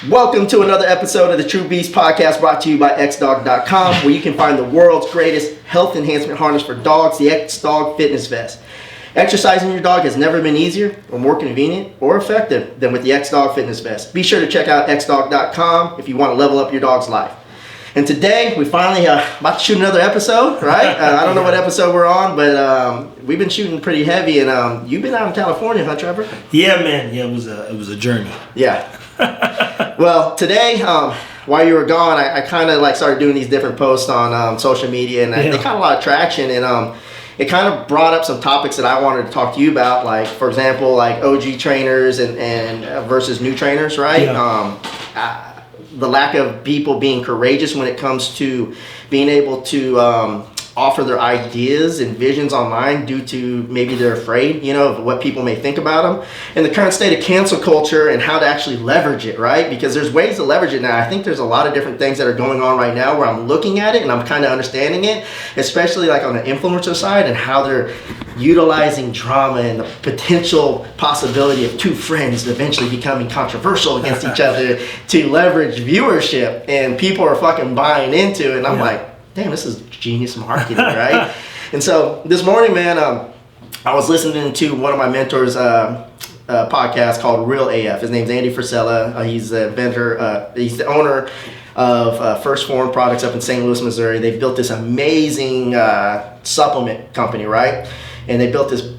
Welcome to another episode of the True Beast Podcast, brought to you by xdog.com, where you can find the world's greatest health enhancement harness for dogs, the X-Dog Fitness Vest. Exercising your dog has never been easier or more convenient or effective than with the X-Dog Fitness Vest. Be sure to check out xdog.com if you want to level up your dog's life. And today, we finally about to shoot another episode, right? I don't know what episode we're on, but we've been shooting pretty heavy, and you've been out in California, huh, Trevor? Yeah, man. Yeah, it was a journey. Yeah. Well, today, while you were gone, I kind of started doing these different posts on social media, and they got a lot of traction, and it kind of brought up some topics that I wanted to talk to you about, like, for example, like OG trainers and versus new trainers, right? Yeah. The lack of people being courageous when it comes to being able to offer their ideas and visions online due to maybe they're afraid, of what people may think about them, and the current state of cancel culture and how to actually leverage it, right? Because there's ways to leverage it now. I think there's a lot of different things that are going on right now where I'm looking at it and I'm kind of understanding it, especially like on the influencer side and how they're utilizing drama and the potential possibility of two friends eventually becoming controversial against each other to leverage viewership, and people are fucking buying into it, and I'm like, damn, this is genius marketing, right? And so this morning, man, I was listening to one of my mentors' podcast called Real AF. His name's Andy Frisella. He's the inventor. He's the owner of First Form Products up in St. Louis, Missouri. They've built this amazing supplement company, right? And they built this,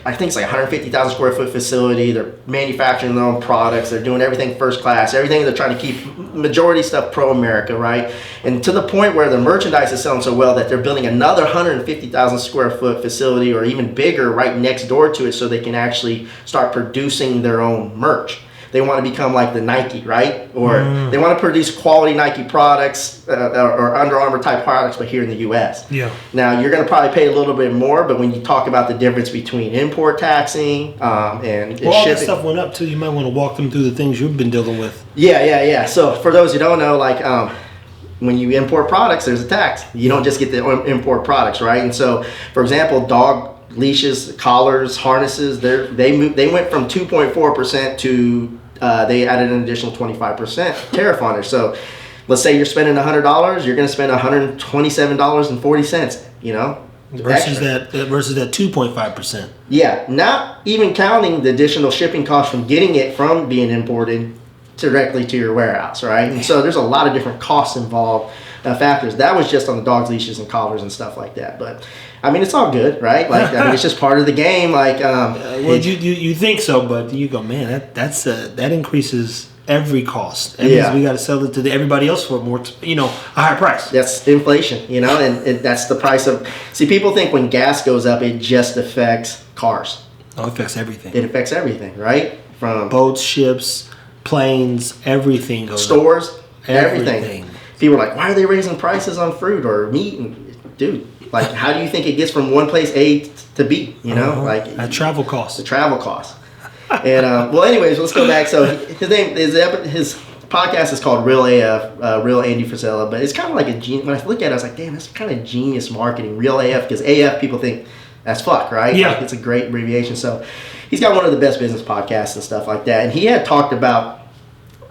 I think it's like 150,000 square foot facility. They're manufacturing their own products. They're doing everything first class. Everything, they're trying to keep majority stuff pro-America, right? And to the point where the merchandise is selling so well that they're building another 150,000 square foot facility, or even bigger, right next door to it, so they can actually start producing their own merch. They want to become like the Nike, right? Or they want to produce quality Nike products or Under Armour type products, but here in the U.S. Yeah. Now, you're going to probably pay a little bit more, but when you talk about the difference between import taxing and all shipping, that stuff went up too. You might want to walk them through the things you've been dealing with. Yeah. So for those who don't know, when you import products, there's a tax. You don't just get the import products, right? And so, for example, dog leashes, collars, harnesses, they went from 2.4% to they added an additional 25% tariff on it. So let's say you're spending $100, you're going to spend $127.40, Versus that 2.5%. Yeah, not even counting the additional shipping costs from getting it from being imported directly to your warehouse, right? And so there's a lot of different costs involved, factors. That was just on the dog's leashes and collars and stuff like that. But I mean, it's all good, right? It's just part of the game. You think so, but you go, man, that increases every cost. That means we got to sell it to everybody else for more, a higher price. That's inflation, and that's the price of. See, people think when gas goes up, it just affects cars. No, it affects everything. It affects everything, right? From boats, ships, planes, everything goes stores, up. Everything. People are like, why are they raising prices on fruit or meat? And, dude, how do you think it gets from one place A to B? That travel cost. The travel cost. And well, anyways, let's go back. So his podcast is called Real AF, Real Andy Frisella, but it's kind of like a genius. When I look at it, I was like, damn, that's kind of genius marketing. Real AF, because AF people think that's fuck, right? Yeah. It's a great abbreviation. So he's got one of the best business podcasts and stuff like that. And he had talked about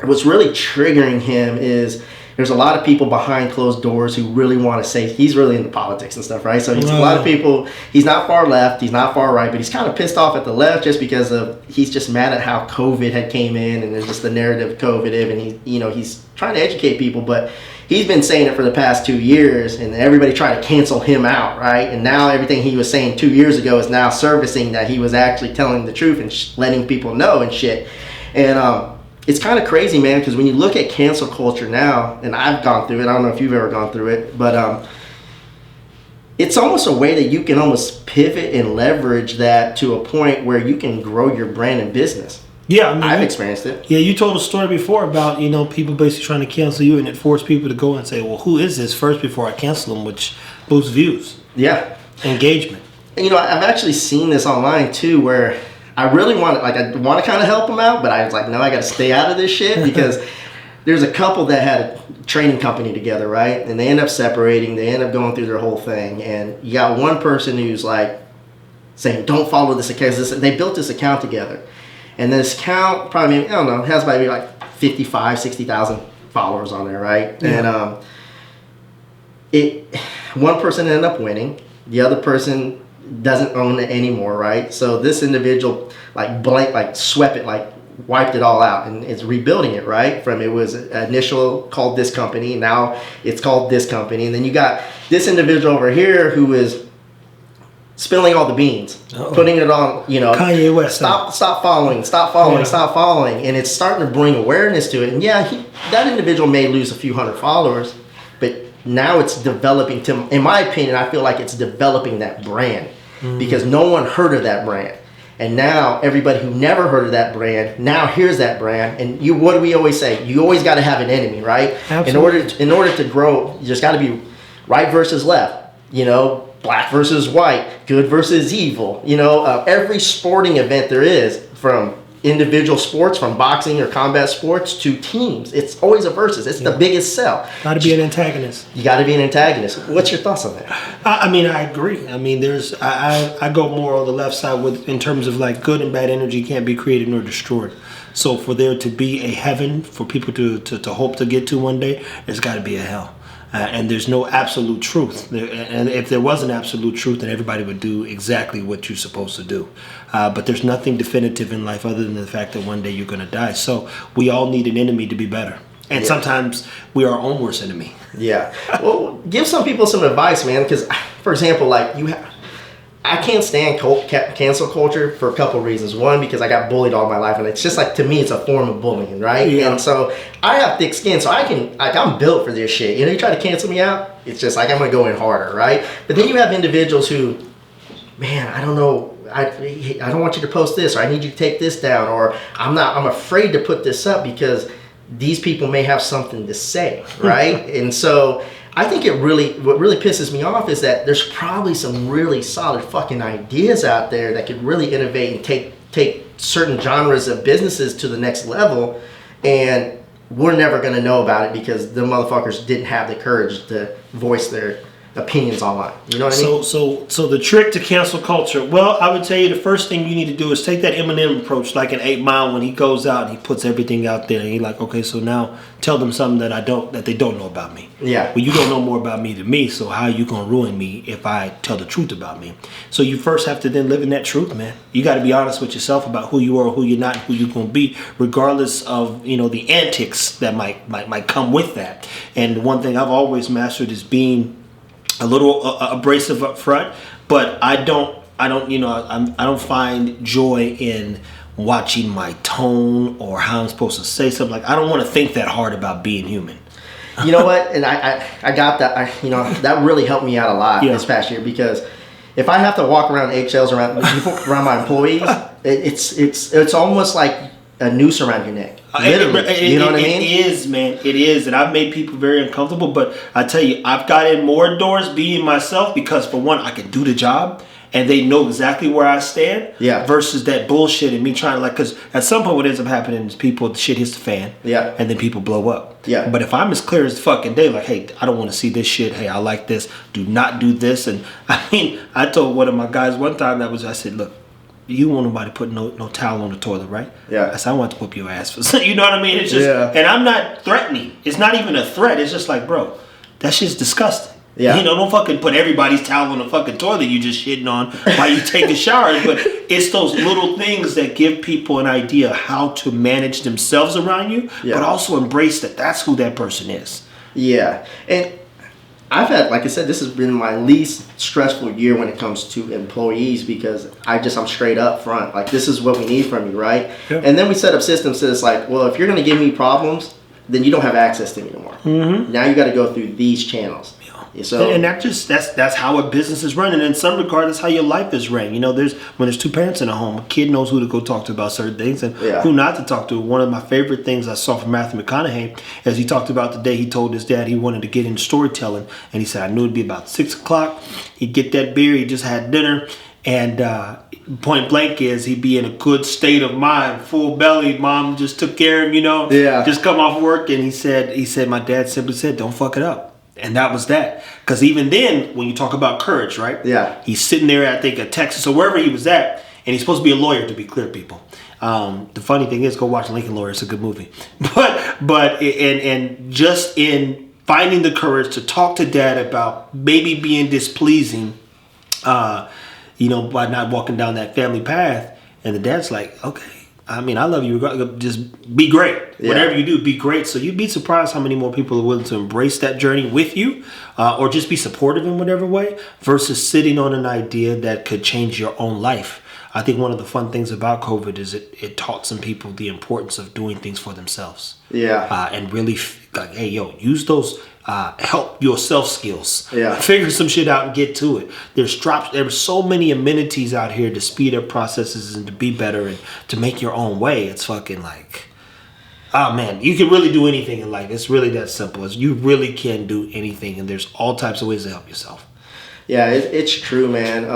what's really triggering him is there's a lot of people behind closed doors who really want to say he's really into politics and stuff, right? So he's a lot of people. He's not far left, he's not far right, but he's kind of pissed off at the left just because he's just mad at how COVID had came in, and there's just the narrative of COVID, and he's trying to educate people, but he's been saying it for the past 2 years, and everybody tried to cancel him out, right? And now everything he was saying 2 years ago is now servicing that he was actually telling the truth and letting people know and shit. And it's kind of crazy, man, because when you look at cancel culture now, and I've gone through it, I don't know if you've ever gone through it, but it's almost a way that you can almost pivot and leverage that to a point where you can grow your brand and business. Yeah, I mean, I've experienced it. Yeah, you told a story before about, people basically trying to cancel you, and it forced people to go and say, well, who is this first before I cancel them, which boosts views. Yeah. Engagement. And, I've actually seen this online, too, where I really want to kind of help them out, but I was like, no, I got to stay out of this shit, because there's a couple that had a training company together, right? And they end up separating. They end up going through their whole thing. And you got one person who's like saying, don't follow this account. They built this account together. And this account probably, I don't know, has maybe like 55, 60,000 followers on there, right? Yeah. And one person ended up winning. The other person doesn't own it anymore, right? So this individual swept it, like wiped it all out, and is rebuilding it, right? From it was initial called this company, now it's called this company, and then you got this individual over here who is spilling all the beans, putting it on, Kanye West. Stop following, and it's starting to bring awareness to it. And yeah, that individual may lose a few hundred followers, but now it's developing in my opinion, I feel like it's developing that brand because no one heard of that brand. And now everybody who never heard of that brand now hears that brand. And what do we always say? You always got to have an enemy, right? Absolutely. In order to grow, you just got to be right versus left. Black versus white, good versus evil. Every sporting event there is, from individual sports, from boxing or combat sports to teams, it's always a versus. It's the biggest sell. Got to be an antagonist. You got to be an antagonist. What's your thoughts on that? I agree. I go more on the left side in terms of like good and bad energy can't be created nor destroyed. So for there to be a heaven for people to hope to get to one day, there's got to be a hell. And there's no absolute truth. And if there was an absolute truth, then everybody would do exactly what you're supposed to do. But there's nothing definitive in life other than the fact that one day you're going to die. So we all need an enemy to be better. And sometimes we are our own worst enemy. Yeah. Well, give some people some advice, man. Because, for example, I can't stand cancel culture for a couple of reasons. One, because I got bullied all my life, and it's just like, to me, it's a form of bullying, right? Yeah. And so I have thick skin, so I'm built for this shit. You try to cancel me out, it's just like I'm gonna go in harder, right? But then you have individuals who, man, I don't know, I don't want you to post this, or I need you to take this down, or I'm afraid to put this up because these people may have something to say, right? And so I think what really pisses me off is that there's probably some really solid fucking ideas out there that could really innovate and take certain genres of businesses to the next level, and we're never going to know about it because the motherfuckers didn't have the courage to voice their opinions online. You know what I mean? So the trick to cancel culture, well, I would tell you the first thing you need to do is take that Eminem approach, like in 8 Mile, when he goes out and he puts everything out there and he's like, okay, so now tell them something that they don't know about me. Yeah. Well, you don't know more about me than me, so how are you gonna ruin me if I tell the truth about me? So you first have to then live in that truth, man. You got to be honest with yourself about who you are, who you're not, and who you're gonna be, regardless of the antics that might come with that. And one thing I've always mastered is being a little abrasive up front, but I don't find joy in watching my tone or how I'm supposed to say something. Like, I don't want to think that hard about being human. You know what? And I got that. That really helped me out a lot this past year, because if I have to walk around eggshells around my employees, it's almost like a noose around your neck. Literally, you know what I mean? It is, man. It is, and I've made people very uncomfortable. But I tell you, I've got in more doors being myself because, for one, I can do the job, and they know exactly where I stand. Yeah. Versus that bullshit and me trying to because at some point what ends up happening is shit hits the fan. Yeah. And then people blow up. Yeah. But if I'm as clear as fucking day, like, hey, I don't want to see this shit. Hey, I like this. Do not do this. And I told one of my guys one time I said, look, you want nobody put no towel on the toilet, right? Yeah. I said, I want to whoop your ass for you know what I mean? It's just, and I'm not threatening. It's not even a threat. It's just like, bro, that shit's disgusting. Yeah. Don't fucking put everybody's towel on the fucking toilet you just shitting on while you take a shower. But it's those little things that give people an idea how to manage themselves around you, but also embrace that that's who that person is. Yeah. And I've had, like I said, this has been my least stressful year when it comes to employees, because I'm straight up front. Like, this is what we need from you, right? Yeah. And then we set up systems that it's like, well, if you're going to give me problems, then you don't have access to me anymore. Mm-hmm. Now you got to go through these channels. So, and that's how a business is run, and in some regard, that's how your life is ran. When there's two parents in a home, a kid knows who to go talk to about certain things and who not to talk to. One of my favorite things I saw from Matthew McConaughey, as he talked about the day he told his dad he wanted to get into storytelling, and he said, I knew it'd be about 6 o'clock. He'd get that beer, he just had dinner, and point blank is he'd be in a good state of mind, full belly. Mom just took care of him, just come off work, and he said, my dad simply said, don't fuck it up. And that was that. Because even then, when you talk about courage, right? Yeah. He's sitting there, I think, at Texas or wherever he was at, and he's supposed to be a lawyer, to be clear, people. The funny thing is, go watch Lincoln Lawyer. It's a good movie. But just in finding the courage to talk to dad about maybe being displeasing, by not walking down that family path. And the dad's like, okay, I mean, I love you. Just be great. Yeah. Whatever you do, be great. So you'd be surprised how many more people are willing to embrace that journey with you, or just be supportive in whatever way, versus sitting on an idea that could change your own life. I think one of the fun things about COVID is it taught some people the importance of doing things for themselves. Yeah. And really, hey, use those help yourself skills. Yeah. Figure some shit out and get to it. There's so many amenities out here to speed up processes and to be better and to make your own way. It's fucking like, oh man, you can really do anything in life. It's really that simple. You really can do anything, and there's all types of ways to help yourself. Yeah, it's true, man.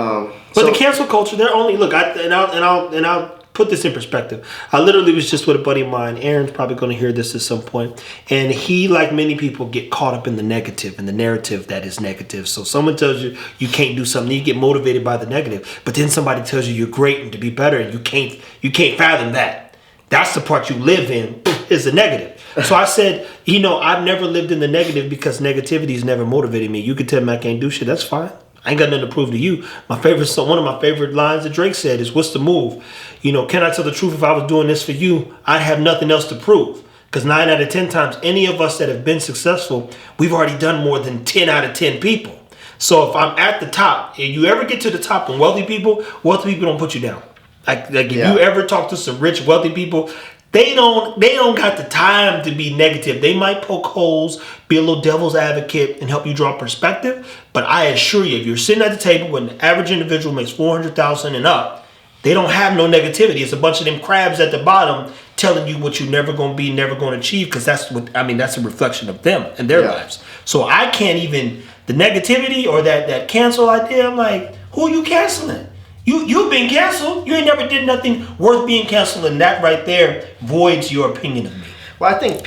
But the cancel culture, they're only I'll put this in perspective. I literally was just with a buddy of mine. Aaron's probably going to hear this at some point, and he, like many people, get caught up in the negative and the narrative that is negative. So someone tells you you can't do something, you get motivated by the negative, but then somebody tells you you're great and to be better, and you can't fathom that. That's the part you live in, is the negative. So I said, I've never lived in the negative because negativity has never motivated me. You can tell me I can't do shit, that's fine. I ain't got nothing to prove to you. One of my favorite lines that Drake said is, what's the move? Can I tell the truth? If I was doing this for you, I'd have nothing else to prove. Because 9 out of 10 times, any of us that have been successful, we've already done more than 10 out of 10 people. So if I'm at the top, if you ever get to the top and wealthy people don't put you down. Like if you ever talk to some rich, wealthy people, they don't got the time to be negative. They might poke holes, be a little devil's advocate, and help you draw perspective. But I assure you, if you're sitting at the table when the average individual makes $400,000 and up, they don't have no negativity. It's a bunch of them crabs at the bottom telling you what you're never going to be, never going to achieve, because that's a reflection of them and their lives. So I can't even, the negativity or that cancel idea, I'm like, who are you canceling? You've been canceled. You ain't never did nothing worth being canceled, and that right there voids your opinion of me. Well, I think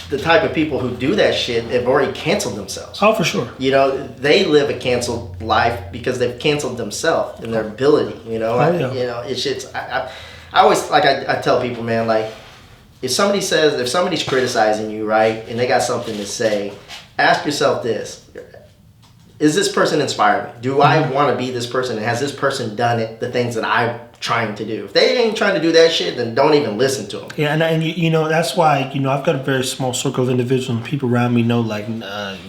the type of people who do that shit have already canceled themselves. Oh, for sure. They live a canceled life because they've canceled themselves and their ability. I always, like I tell people, man, like if somebody's criticizing you, right, and they got something to say, ask yourself this. Is this person inspired me? Do I want to be this person? And has this person done the things that I'm trying to do? If they ain't trying to do that shit, then don't even listen to them. Yeah, and that's why, I've got a very small circle of individuals and people around me know, like,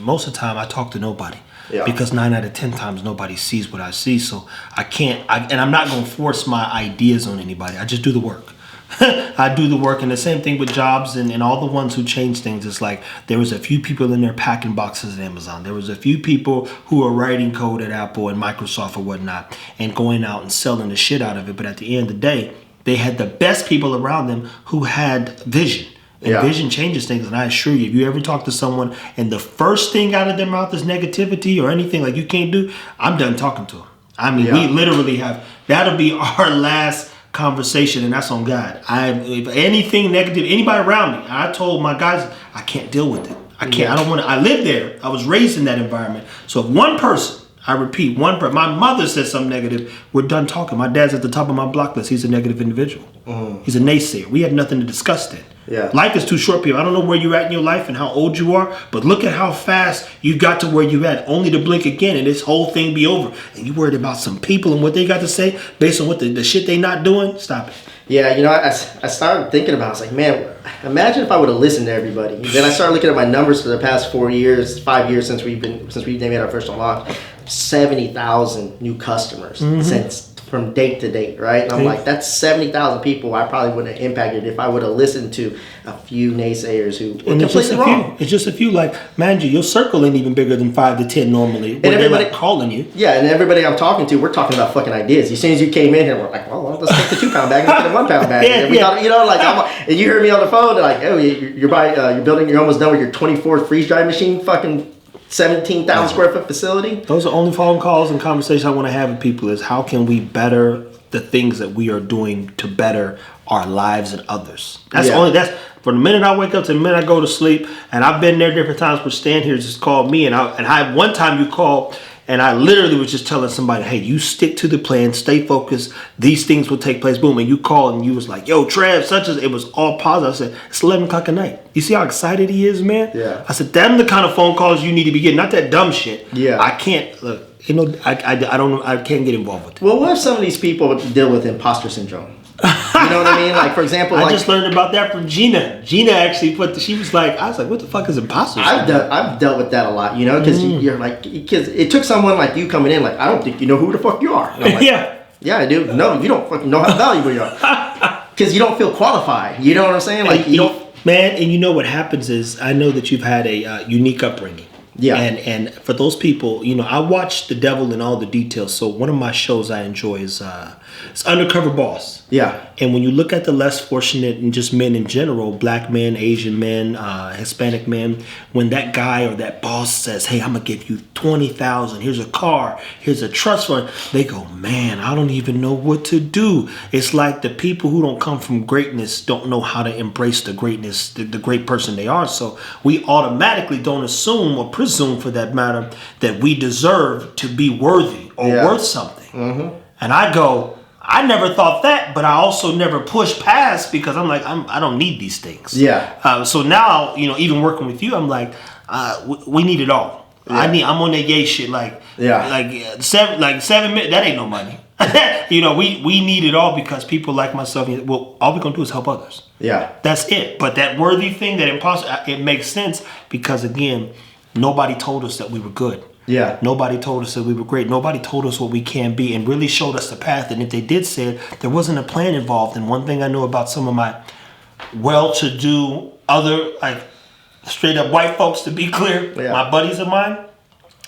most of the time I talk to nobody. Yeah. Because 9 out of 10 times nobody sees what I see. So and I'm not going to force my ideas on anybody. I just do the work. I do the work, and the same thing with jobs and all the ones who change things. It's like there was a few people in there packing boxes at Amazon. There was a few people who were writing code at Apple and Microsoft or whatnot and going out and selling the shit out of it. But at the end of the day, they had the best people around them who had vision. And vision changes things. And I assure you, if you ever talk to someone and the first thing out of their mouth is negativity or anything like you can't do, I'm done talking to them. I mean, we literally that'll be our last conversation, and that's on God. If anything negative, anybody around me, I told my guys, I can't deal with it. I can't. I don't want to. I lived there. I was raised in that environment. So if one person, I repeat, my mother says something negative, we're done talking. My dad's at the top of my block list. He's a negative individual. He's a naysayer. We had nothing to discuss then. Yeah. Life is too short, people. I don't know where you're at in your life and how old you are, but look at how fast you got to where you at, only to blink again and this whole thing be over. And you worried about some people and what they got to say based on what the shit they not doing? Stop it. Yeah, I started thinking about it. I was like, man, imagine if I would have listened to everybody. Then I started looking at my numbers for the past 5 years since we've made our first launch. 70,000 new customers since from date to date, right? And I'm like, that's 70,000 people I probably wouldn't have impacted if I would have listened to a few naysayers who were completely wrong. It's just a few. Like, man, your circle ain't even bigger than 5 to 10 normally. And everybody calling you. Yeah, and everybody I'm talking to, we're talking about fucking ideas. As soon as you came in here, we're like, well, let's take the 2-pound bag and get a 1-pound bag. And you heard me on the phone, they're like, oh, you're almost done with your 24th freeze dry machine, fucking 17,000 square foot facility. Those are only phone calls and conversations I want to have with people is how can we better the things that we are doing to better our lives and others. That's from the minute I wake up to the minute I go to sleep. And I've been there different times where Stan here just called me and I one time you called And I literally was just telling somebody, hey, you stick to the plan, stay focused. These things will take place. Boom. And you called and you was like, yo, Trev, such as, it was all positive. I said, it's 11 o'clock at night. You see how excited he is, man? Yeah. I said, them the kind of phone calls you need to be getting, not that dumb shit. Yeah. I can't, look, you know, I can't get involved with it. Well, what if some of these people deal with imposter syndrome? You know what I mean? Like, for example, I just learned about that from Gina. Gina actually she was like, I was like, what the fuck is imposter syndrome? I've dealt with that a lot, you know, because you're like, because it took someone like you coming in, like, I don't think you know who the fuck you are. And I'm like, yeah, I do. No, you don't fucking know how valuable you are. Because you don't feel qualified. You know what I'm saying? Like, you don't. Man, and you know what happens is, I know that you've had a unique upbringing. Yeah. And for those people, you know, I watch The Devil in All the Details. So one of my shows I enjoy is it's Undercover Boss. Yeah. And when you look at the less fortunate and just men in general, black men, Asian men, Hispanic men, when that guy or that boss says, hey, I'm going to give you $20,000, here's a car, here's a trust fund, they go, man, I don't even know what to do. It's like the people who don't come from greatness don't know how to embrace the greatness, the great person they are. So we automatically don't assume or presume, for that matter, that we deserve to be worthy or worth something. Mm-hmm. And I go, I never thought that, but I also never pushed past, because I'm like, I don't need these things. Yeah. So now, you know, even working with you, I'm like, we need it all. Yeah. I'm on that yay shit. Like 7 minutes. That ain't no money. You know, we need it all, because people like myself, well, all we're gonna do is help others. Yeah. That's it. But that worthy thing, that imposter, it makes sense, because again, nobody told us that we were good. Yeah. Nobody told us that we were great. Nobody told us what we can be and really showed us the path. And if they did say it, there wasn't a plan involved. And one thing I know about some of my well-to-do, other, like, straight up white folks, to be clear, my buddies of mine,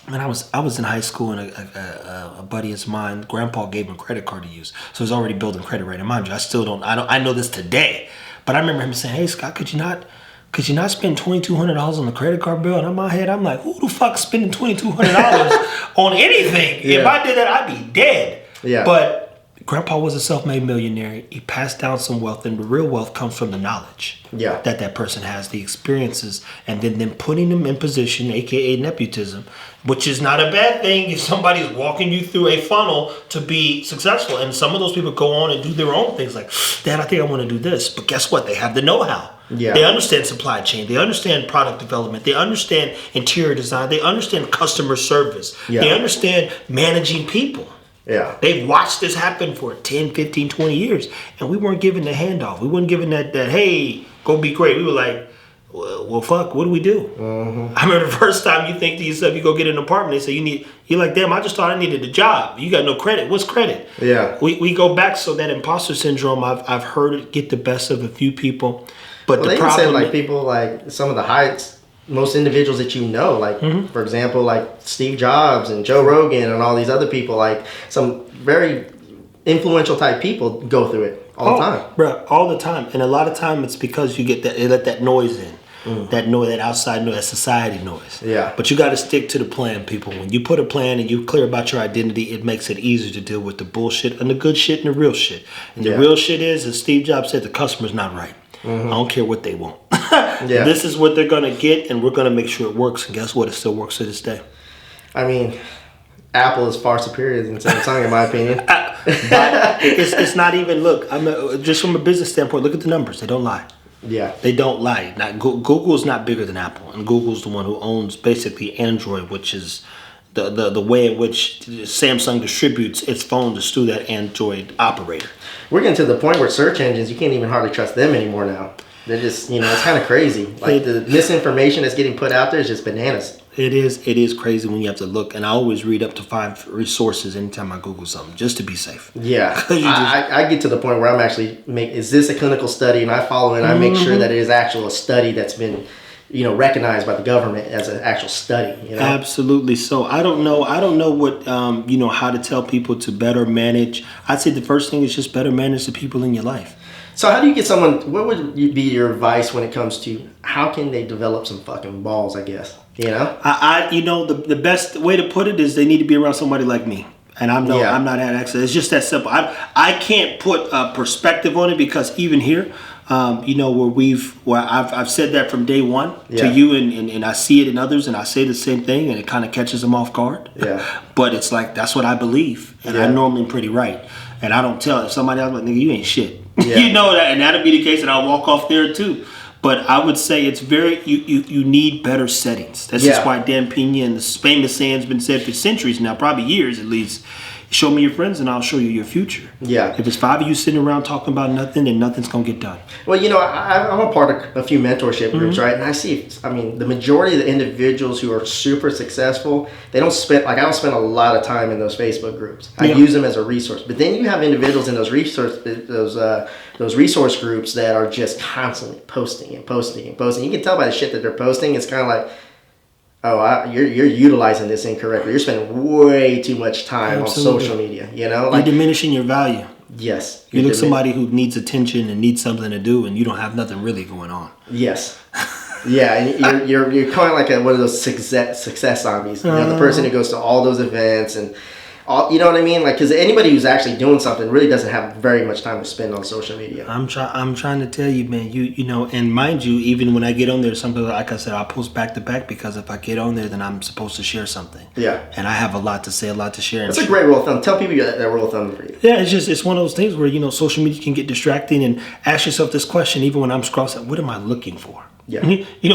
when I was in high school, and a buddy of mine, grandpa gave him a credit card to use. So he's already building credit right. And mind you, I know this today, but I remember him saying, hey, Scott, could you not spend $2,200 on the credit card bill? And in my head, I'm like, who the fuck spending $2,200 on anything? Yeah. If I did that, I'd be dead. Yeah. But Grandpa was a self-made millionaire. He passed down some wealth, and the real wealth comes from the knowledge that person has, the experiences, and then putting them in position, aka nepotism, which is not a bad thing if somebody's walking you through a funnel to be successful. And some of those people go on and do their own things, like, Dad, I think I want to do this. But guess what? They have the know-how. Yeah. They understand supply chain. They understand product development. They understand interior design. They understand customer service. Yeah. They understand managing people. Yeah. They've watched this happen for 10, 15, 20 years. And we weren't given the handoff. We weren't given that hey, go be great. We were like, well, fuck, what do we do? Mm-hmm. I remember the first time you think to yourself, you go get an apartment, they say you're like, damn, I just thought I needed a job. You got no credit. What's credit? Yeah. We go back, so that imposter syndrome, I've heard it get the best of a few people. But well, the problem, say like people, like some of the highest, most individuals that you know, like for example, like Steve Jobs and Joe Rogan and all these other people, like some very influential type people go through it all the time. Bro, all the time. And a lot of time it's because you get they let that noise in. That noise, that outside noise, that society noise. Yeah. But you got to stick to the plan, people. When you put a plan and you're clear about your identity, it makes it easier to deal with the bullshit and the good shit and the real shit. And the real shit is, as Steve Jobs said, the customer's not right. I don't care what they want. This is what they're going to get, and we're going to make sure it works. And guess what? It still works to this day. I mean, Apple is far superior than Samsung, in my opinion. But it's not even, look, just from a business standpoint, look at the numbers. They don't lie. Yeah. They don't lie. Now, Google's not bigger than Apple, and Google's the one who owns basically Android, which is the way in which Samsung distributes its phones through that Android operator. We're getting to the point where search engines, you can't even hardly trust them anymore now. They're just, it's kind of crazy. Like the misinformation that's getting put out there is just bananas. It is crazy when you have to look. And I always read up to 5 resources anytime I Google something, just to be safe. Yeah. I get to the point where I'm actually, is this a clinical study? And I follow it and I make sure that it is actual a study that's been, recognized by the government as an actual study. Absolutely. So I don't know what, how to tell people to better manage. I'd say the first thing is just better manage the people in your life. So how do you get someone, what would be your advice when it comes to how can they develop some fucking balls, I guess, the best way to put it is they need to be around somebody like me. And I'm not at access. It's just that simple. I can't put a perspective on it, because even here, where I've said that from day one Yeah. to you, and I see it in others, and I say the same thing, and it kind of catches them off guard. Yeah. But it's like, that's what I believe, and I normally am pretty right. And I don't tell, if somebody else like, nigga, you ain't shit. Yeah. You know that, and that'll be the case, and I'll walk off there too. But I would say it's you need better settings. That's just why Dan Pena and the famous saying's been said for centuries now, probably years at least. Show me your friends and I'll show you your future. Yeah. If it's 5 of you sitting around talking about nothing, then nothing's going to get done. Well, I'm a part of a few mentorship groups, right? And I see, the majority of the individuals who are super successful, I don't spend a lot of time in those Facebook groups. I use them as a resource. But then you have individuals in those resource groups that are just constantly posting and posting and posting. You can tell by the shit that they're posting. It's kind of like, you're utilizing this incorrectly. You're spending way too much time on social media. You're diminishing your value. Yes. You look somebody who needs attention and needs something to do, and you don't have nothing really going on. Yes. Yeah, and you're kind of like one of those success zombies. The person who goes to all those events and all, you know what I mean? Like, because anybody who's actually doing something really doesn't have very much time to spend on social media. I'm trying to tell you, man. And mind you, even when I get on there, sometimes, like I said, I'll post back to back because if I get on there, then I'm supposed to share something. Yeah. And I have a lot to say, a lot to share. That's a great rule of thumb. Tell people that rule of thumb for you. Yeah, it's one of those things where social media can get distracting, and ask yourself this question even when I'm scrolling. What am I looking for? Yeah.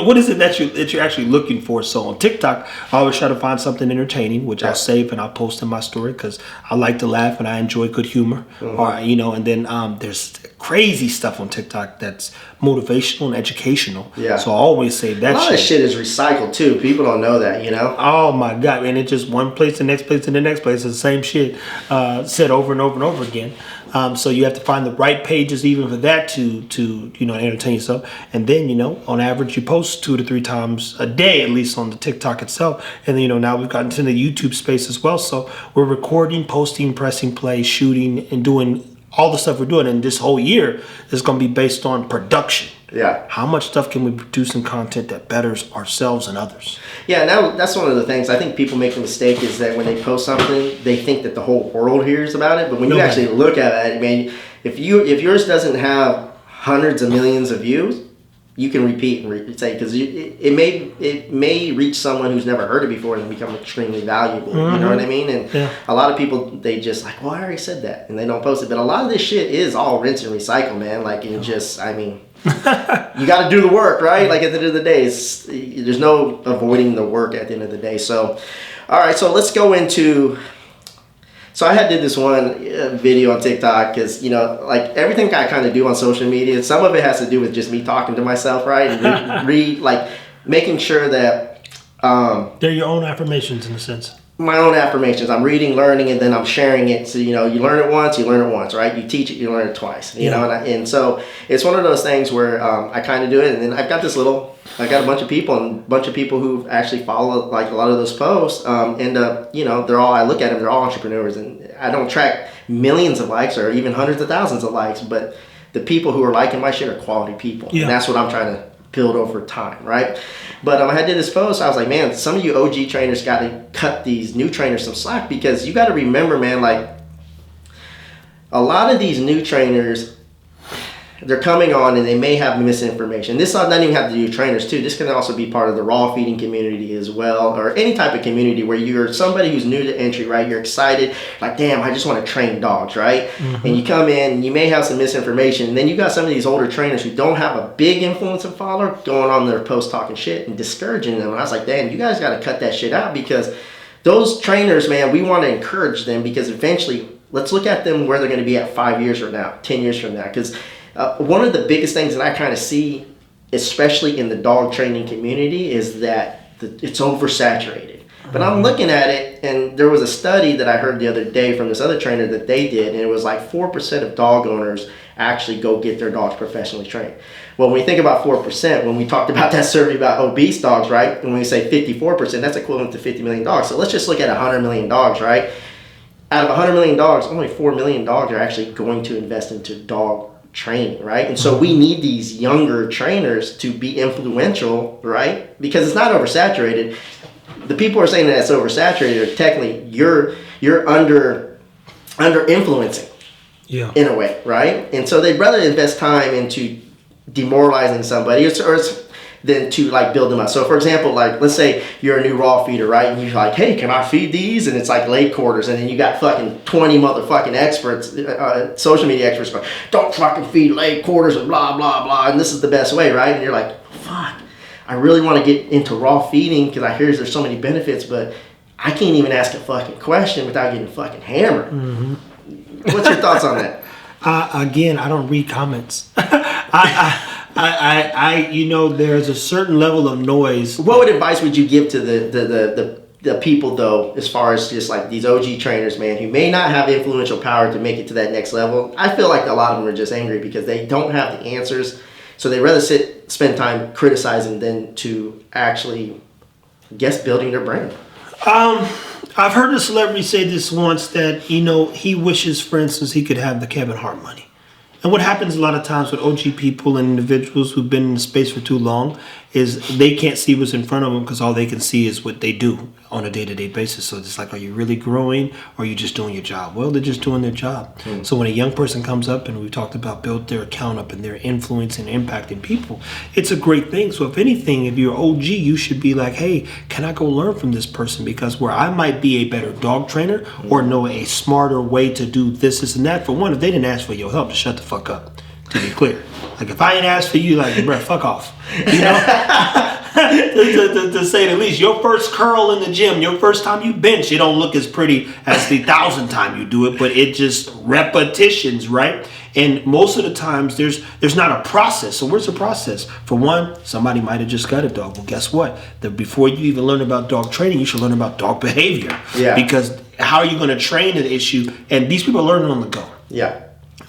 What is it that you're actually looking for? So on TikTok, I always try to find something entertaining, which I'll save and I'll post in my story because I like to laugh and I enjoy good humor. Mm-hmm. And then there's crazy stuff on TikTok that's motivational and educational. Yeah. So I always save that. A lot of shit is recycled too. People don't know that, Oh my God, and it's just one place, the next place, and the next place. It's the same shit said over and over and over again. So you have to find the right pages even for that to entertain yourself. And then, on average, you post 2 to 3 times a day, at least on the TikTok itself. And then, now we've gotten to the YouTube space as well. So we're recording, posting, pressing play, shooting, and doing all the stuff we're doing. And this whole year is going to be based on production. Yeah. How much stuff can we produce in content that betters ourselves and others? Yeah, now that's one of the things I think people make the mistake is that when they post something, they think that the whole world hears about it. But when you actually look at it, I mean, if yours doesn't have hundreds of millions of views, you can repeat and say because it may reach someone who's never heard it before and become extremely valuable. Mm-hmm. You know what I mean? And a lot of people, they just like, well, I already said that, and they don't post it. But a lot of this shit is all rinse and recycle, man. Like, you got to do the work, right? Like, at the end of the day, there's no avoiding the work at the end of the day. So, all right, so let's go into. So I did this one video on TikTok because, like everything I kind of do on social media, some of it has to do with just me talking to myself, right? And like making sure that they're your own affirmations in a sense. My own affirmations. I'm reading, learning, and then I'm sharing it. So, you learn it once, right? You teach it, you learn it twice, you know? And so it's one of those things where I kind of do it. And then I got a bunch of people who actually follow like a lot of those posts end up, I look at them, they're all entrepreneurs. And I don't track millions of likes or even hundreds of thousands of likes, but the people who are liking my shit are quality people. Yeah. And that's what I'm trying to build over time, right? But I did this post. I was like, man, some of you OG trainers got to cut these new trainers some slack because you got to remember, man, like a lot of these new trainers, they're coming on and they may have misinformation. This doesn't even have to do with trainers too. This can also be part of the raw feeding community as well, or any type of community where you're somebody who's new to entry, right? You're excited, like, damn, I just want to train dogs, right? Mm-hmm. And you come in and you may have some misinformation. And then you got some of these older trainers who don't have a big influencer follower going on their post talking shit and discouraging them. And I was like, damn, you guys got to cut that shit out because those trainers, man, we want to encourage them because eventually, let's look at them where they're going to be at 5 years from now, 10 years from now. Because one of the biggest things that I kind of see, especially in the dog training community, is that it's oversaturated. But I'm looking at it, and there was a study that I heard the other day from this other trainer that they did, and it was like 4% of dog owners actually go get their dogs professionally trained. Well, when we think about 4%, when we talked about that survey about obese dogs, right, and when we say 54%, that's equivalent to 50 million dogs. So let's just look at 100 million dogs, right? Out of 100 million dogs, only 4 million dogs are actually going to invest into dog training, right? And so we need these younger trainers to be influential, right? Because it's not oversaturated. The people who are saying that it's oversaturated are technically you're under influencing, in a way, right? And so they'd rather invest time into demoralizing somebody, than to like build them up. So for example, like let's say you're a new raw feeder, right? And you're like, hey, can I feed these? And it's like late quarters, and then you got fucking 20 motherfucking experts, social media experts going, don't fucking feed late quarters and blah blah blah, and this is the best way, right? And you're like, fuck, I really want to get into raw feeding because I hear there's so many benefits, but I can't even ask a fucking question without getting fucking hammered. Mm-hmm. What's your thoughts on that? Again, I don't read comments. There's a certain level of noise. What advice would you give to the people though, as far as just like these OG trainers, man, who may not have influential power to make it to that next level? I feel like a lot of them are just angry because they don't have the answers, so they rather spend time criticizing than to actually, building their brand. I've heard a celebrity say this once that, he wishes, for instance, he could have the Kevin Hart money. And what happens a lot of times with OG people and individuals who've been in the space for too long is they can't see what's in front of them because all they can see is what they do on a day-to-day basis. So it's like, are you really growing or are you just doing your job? Well, they're just doing their job. Mm. So when a young person comes up, and we've talked about build their account up and their influence and impacting people, it's a great thing. So if anything, if you're OG, you should be like, hey, can I go learn from this person? Because where I might be a better dog trainer or know a smarter way to do this and that, for one, if they didn't ask for your help, just shut the fuck up, to be clear. Like, if I ain't asked for you, like, bruh, fuck off. to say the least. Your first curl in the gym, your first time you bench, it don't look as pretty as the 1,000th time you do it, but it just repetitions, right? And most of the times there's not a process. So where's the process? For one, somebody might have just got a dog. Well, guess what? Before you even learn about dog training, you should learn about dog behavior. Yeah. Because how are you going to train an issue? And these people are learning on the go. Yeah.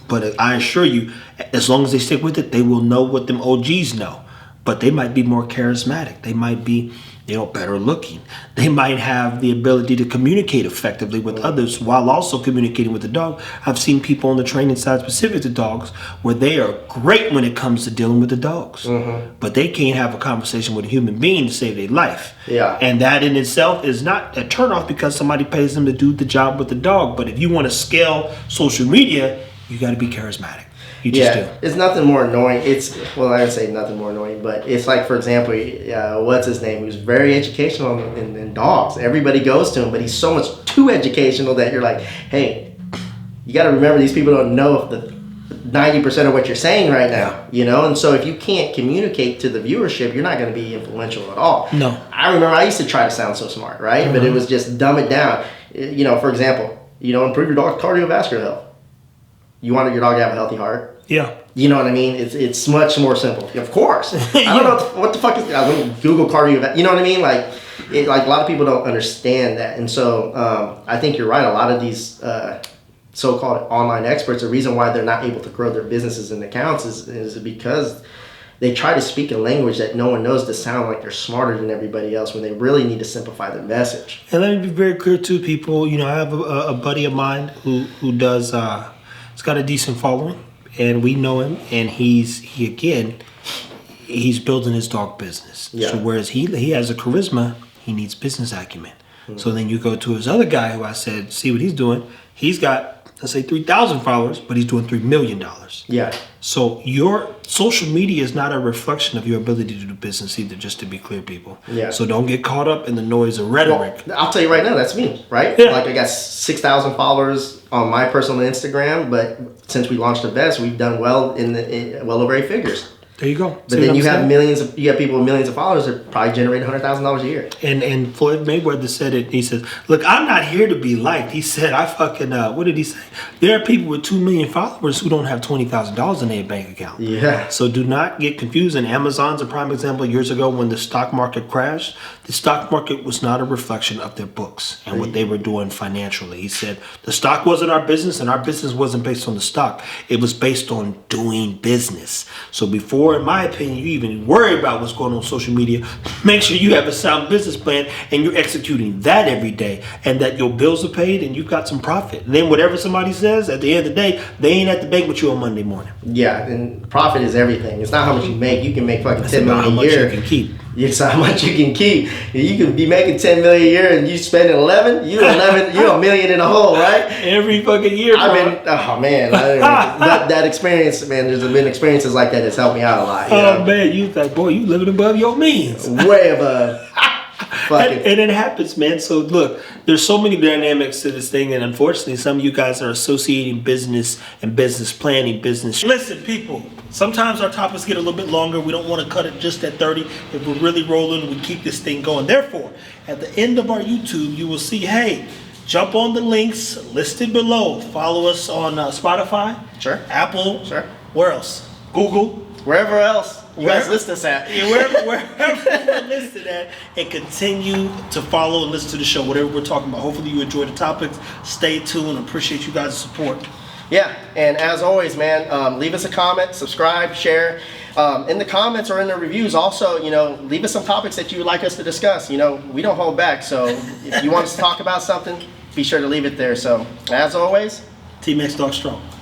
But I assure you, as long as they stick with it, they will know what them OGs know. But they might be more charismatic. They might be, better looking. They might have the ability to communicate effectively with others while also communicating with the dog. I've seen people on the training side specific to dogs where they are great when it comes to dealing with the dogs. Mm-hmm. But they can't have a conversation with a human being to save their life. Yeah. And that in itself is not a turnoff because somebody pays them to do the job with the dog. But if you want to scale social media, you got to be charismatic. You just do. It's nothing more annoying. I would say nothing more annoying, but it's like, for example, what's his name? He was very educational in dogs. Everybody goes to him, but he's so much too educational that you're like, hey, you got to remember these people don't know if the 90% of what you're saying right now, And so if you can't communicate to the viewership, you're not going to be influential at all. No. I remember I used to try to sound so smart, right? Mm-hmm. But it was just dumb it down. For example, improve your dog's cardiovascular health. You want your dog to have a healthy heart? Yeah. You know what I mean? It's much more simple. Of course. I don't know what the fuck is. I mean, Google cardio. You know what I mean? Like a lot of people don't understand that, and so I think you're right. A lot of these so-called online experts, the reason why they're not able to grow their businesses and accounts is because they try to speak a language that no one knows to sound like they're smarter than everybody else when they really need to simplify their message. And let me be very clear too, people. I have a buddy of mine who does. He's got a decent following, and we know him, and he's building his dog business. Yeah. So whereas he has a charisma, he needs business acumen. Mm-hmm. So then you go to his other guy who I said, see what he's doing. He's got, let's say, 3,000 followers, but he's doing $3 million. Yeah. So your social media is not a reflection of your ability to do business either, just to be clear, people. Yeah. So don't get caught up in the noise of rhetoric. Well, I'll tell you right now, that's me, right? Yeah. Like I got 6,000 followers on my personal Instagram, but since we launched the vest, we've done well in well over 8 figures. There you go. But then you have people with millions of followers that probably generate $100,000 a year. And Floyd Mayweather said it. He says, "Look, I'm not here to be liked." He said, "I fucking what did he say? There are people with 2 million followers who don't have $20,000 in their bank account." Yeah. So do not get confused. And Amazon's a prime example. Years ago, when the stock market crashed, the stock market was not a reflection of their books and what they were doing financially. He said the stock wasn't our business, and our business wasn't based on the stock. It was based on doing business. So before, in my opinion, you even worry about what's going on social media, make sure you have a sound business plan and you're executing that every day, and that your bills are paid and you've got some profit. And then whatever somebody says, at the end of the day, they ain't at the bank with you on Monday morning. Yeah, and profit is everything. It's not how much you make. You can make fucking $10 million a year. How much you can keep. It's how much you can keep. You can be making 10 million a year and you spending 11. You're a million in a hole, right? Every fucking year, bro. That experience, man. There's been experiences like that that's helped me out a lot. You know? Man, you like, boy, you living above your means. Way above. And it happens, man. So look, there's so many dynamics to this thing, and unfortunately, some of you guys are associating business and business planning, business. Listen, people. Sometimes our topics get a little bit longer. We don't want to cut it just at 30. If we're really rolling, we keep this thing going. Therefore, at the end of our YouTube, you will see, hey, jump on the links listed below. Follow us on Spotify, sure, Apple, sure. Where else? Google, wherever else you guys listen us at. Yeah, wherever we're listed at, and continue to follow and listen to the show, whatever we're talking about. Hopefully you enjoy the topics. Stay tuned. Appreciate you guys' support. Yeah, and as always, man, leave us a comment, subscribe, share. In the comments or in the reviews, also, leave us some topics that you would like us to discuss. We don't hold back. So if you want us to talk about something, be sure to leave it there. So as always, Team X Dog Strong.